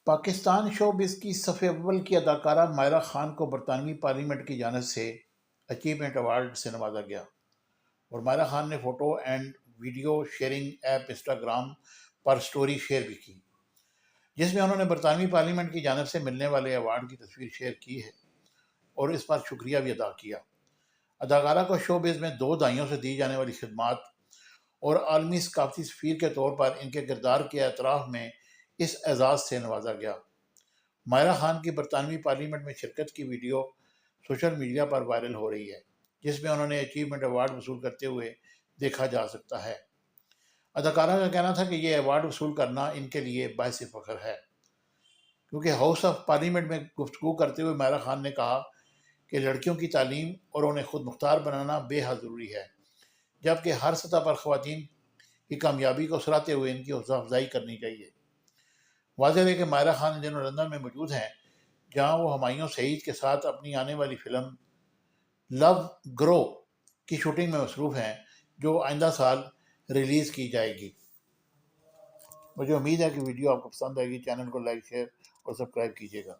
Pakistan showbiz کی صف اول کی اداکارہ مائرہ خان کو برطانوی پارلیمنٹ کی جانب سے اچیومنٹ ایوارڈ سے نوازا گیا، اور مائرہ خان نے photo and video sharing app Instagram per story share بھی کی، جس میں انہوں نے برطانوی پارلیمنٹ کی جانب سے ملنے والے ایوارڈ کی تصویر شیئر کی ہے اور اس پر شکریہ بھی ادا کیا۔ اداکارہ کو شوبز میں 2 دہائیوں سے دی جانے والی خدمات اور عالمی ثقافتی سفیر کے طور پر ان کے کردار کے اعتراف میں اس اعزاز سے نوازا گیا۔ مائرہ خان کی برطانوی پارلیمنٹ میں شرکت کی ویڈیو سوشل میڈیا پر وائرل ہو رہی ہے، جس میں انہوں نے اچیومنٹ ایوارڈ وصول کرتے ہوئے دیکھا جا سکتا ہے۔ اداکارہ کا کہنا تھا کہ یہ ایوارڈ وصول کرنا ان کے لیے باعث فخر ہے، کیونکہ ہاؤس آف پارلیمنٹ میں گفتگو کرتے ہوئے مائرہ خان نے کہا کہ لڑکیوں کی تعلیم اور انہیں خود مختار بنانا بے حد ضروری ہے، جبکہ ہر سطح پر خواتین کی کامیابی کو سراہتے ہوئے ان کی حوصلہ افزائی کرنی چاہیے۔ واضح ہے کہ مائرہ خان ان دنوں لندن میں موجود ہیں، جہاں وہ ہمایوں سعید کے ساتھ اپنی آنے والی فلم لو گرو کی شوٹنگ میں مصروف ہیں، جو آئندہ سال ریلیز کی جائے گی۔ مجھے امید ہے کہ ویڈیو آپ کو پسند آئے گی۔ چینل کو لائک، شیئر اور سبسکرائب کیجیے گا۔